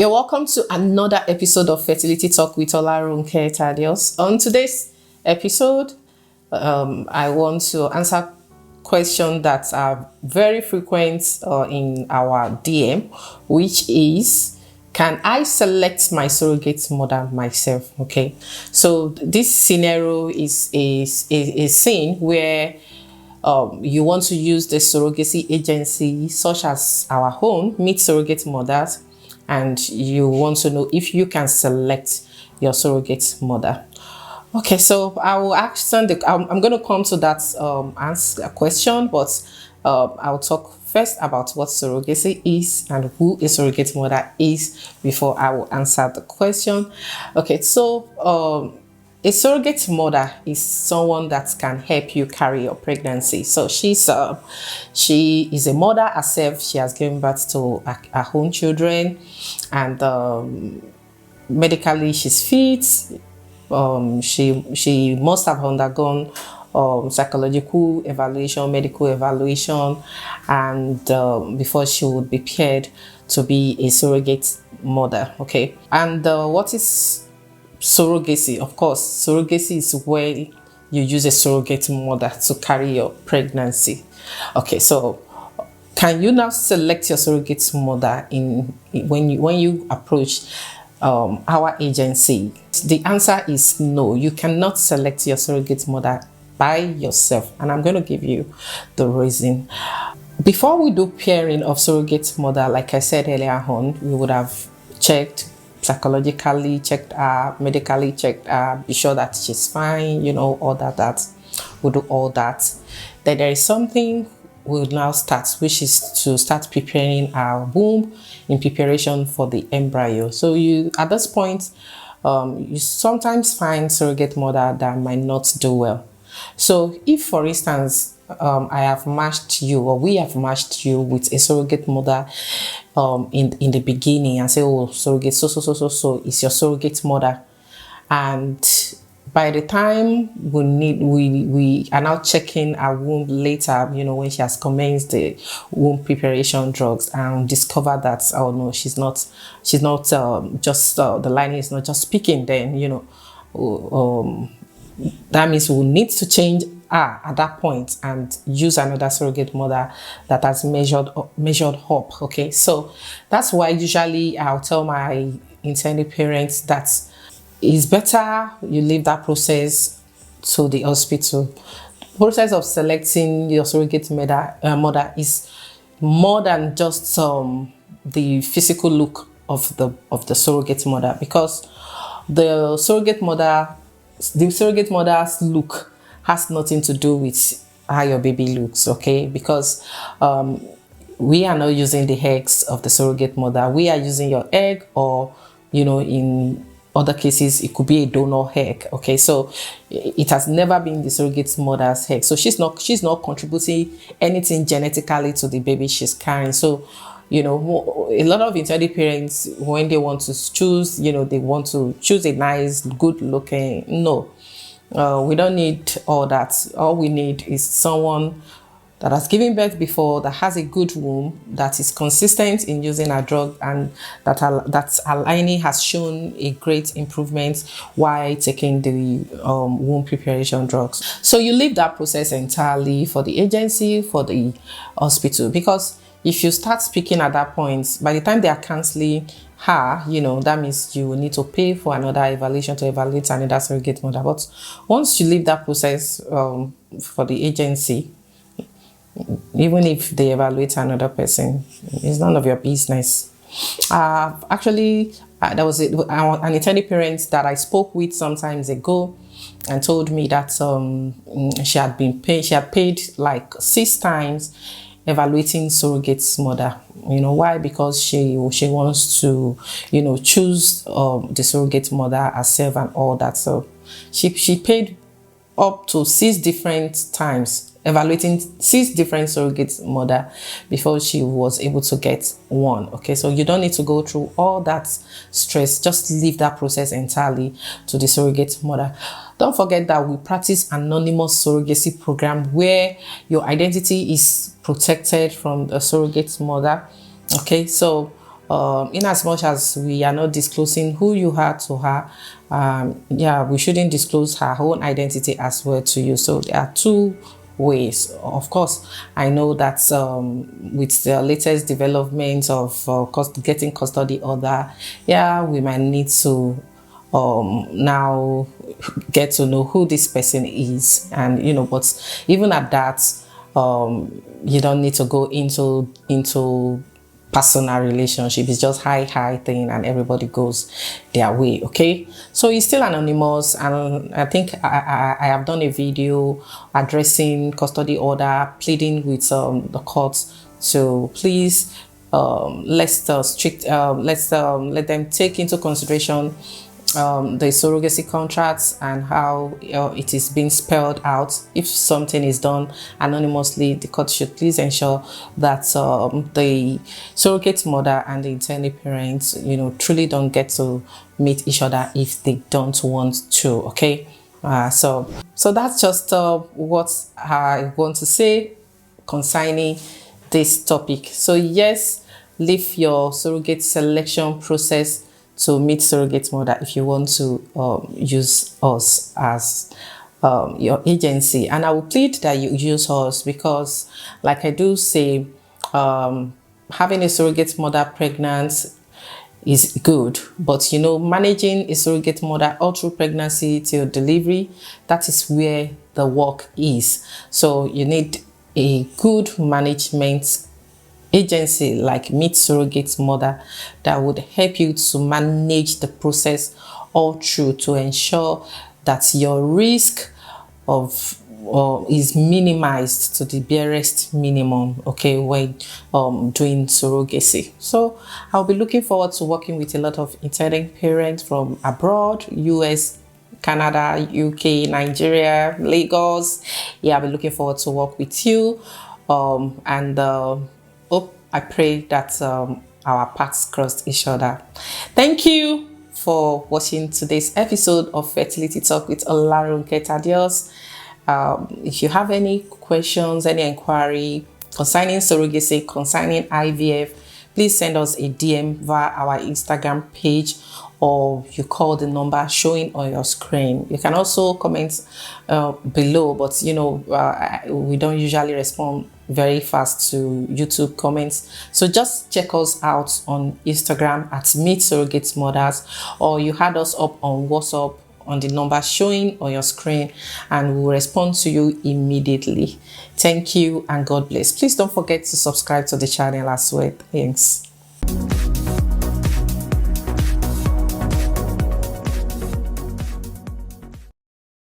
You're welcome to another episode of Fertility Talk with Olarunke Thaddeus. On today's episode, I want to answer questions that are very frequent in our DM, which is, can I select my surrogate mother myself? Okay, so this scenario is a scene where you want to use the surrogacy agency such as our own, Meet Surrogate Mothers, and you want to know if you can select your surrogate mother. Okay, so I will ask I'm going to come to that answer question, but I'll talk first about what surrogacy is and who a surrogate mother is before I will answer the question. Okay, so a surrogate mother is someone that can help you carry your pregnancy. So she is a mother herself. She has given birth to her own children, and medically she's fit. She must have undergone psychological evaluation, medical evaluation, and before she would be paired to be a surrogate mother. Okay, and what is surrogacy? Of course, surrogacy is where you use a surrogate mother to carry your pregnancy. Okay, so can you now select your surrogate mother when you approach our agency? The answer is no. You cannot select your surrogate mother by yourself, and I'm going to give you the reason. Before we do pairing of surrogate mother, like I said earlier on, we would have checked psychologically, checked her, medically checked her, be sure that she's fine, all that. We'll do all that. Then there is something we'll now start, which is to start preparing our womb in preparation for the embryo. So at this point, you sometimes find surrogate mother that might not do well. So if, for instance, I have matched you, or we have matched you with a surrogate mother in the beginning, and say, oh, surrogate so is your surrogate mother, and by the time we are now checking our womb later, when she has commenced the womb preparation drugs, and discover that, oh no, she's not just the lining is not just speaking, then that means we'll need to change at that point and use another surrogate mother that has measured up. Okay, so that's why usually I'll tell my intended parents that it's better you leave that process to the hospital. The process of selecting your surrogate mother is more than just the physical look of the surrogate mother, because the surrogate mother's look has nothing to do with how your baby looks. Okay, because we are not using the eggs of the surrogate mother. We are using your egg, or in other cases it could be a donor egg. Okay, so it has never been the surrogate mother's egg, so she's not contributing anything genetically to the baby she's carrying. So a lot of intended parents, when they want to choose, they want to choose a nice, good looking. No, we don't need all that. All we need is someone that has given birth before, that has a good womb, that is consistent in using a drug, and that her lining has shown a great improvement while taking the womb preparation drugs. So you leave that process entirely for the agency, for the hospital, because if you start speaking at that point, by the time they are cancelling her, that means you will need to pay for another evaluation to evaluate another surrogate mother. But once you leave that process for the agency, even if they evaluate another person, it's none of your business. Actually, there was an intended parent that I spoke with some times ago, and told me that she had paid like 6 times evaluating surrogate mother. Why? Because she wants to choose the surrogate mother herself and all that. So she paid up to 6 different times evaluating 6 different surrogate mother before she was able to get one. Okay, so you don't need to go through all that stress. Just leave that process entirely to the surrogate mother. Don't forget that we practice anonymous surrogacy program where your identity is protected from the surrogate mother. Okay, so in as much as we are not disclosing who you are to her, yeah, we shouldn't disclose her own identity as well to you. So there are two ways. Of course, I know that with the latest developments of getting custody order, yeah, we might need to now get to know who this person is, and but even at that, you don't need to go into personal relationship. It's just hi thing, and everybody goes their way. Okay, so it's still anonymous, and I think I have done a video addressing custody order, pleading with the courts. So please, let's let them take into consideration the surrogacy contracts and how it is being spelled out. If something is done anonymously, the court should please ensure that the surrogate mother and the intended parents, truly don't get to meet each other if they don't want to. Okay, so that's just what I want to say concerning this topic. So yes, leave your surrogate selection process to meet surrogate mother if you want to use us as your agency. And I will plead that you use us because, like I do say, having a surrogate mother pregnant is good, but managing a surrogate mother all through pregnancy till delivery, that is where the work is. So you need a good management agency like Meet Surrogate Mother that would help you to manage the process all through to ensure that your risk of is minimized to the barest minimum, okay, when doing surrogacy. So I'll be looking forward to working with a lot of intending parents from abroad, US, Canada, UK, Nigeria, Lagos. Yeah, I'll be looking forward to work with you, I pray that our paths crossed each other. Thank you for watching today's episode of Fertility Talk with Olarunke Thaddeus. If you have any questions, any inquiry concerning surrogacy, concerning IVF, please send us a DM via our Instagram page, or you call the number showing on your screen. You can also comment below, but we don't usually respond very fast to YouTube comments. So just check us out on Instagram at Meet Surrogate Mothers, or you had us up on WhatsApp on the number showing on your screen, and we will respond to you immediately. Thank you and God bless. Please don't forget to subscribe to the channel as well. Thanks.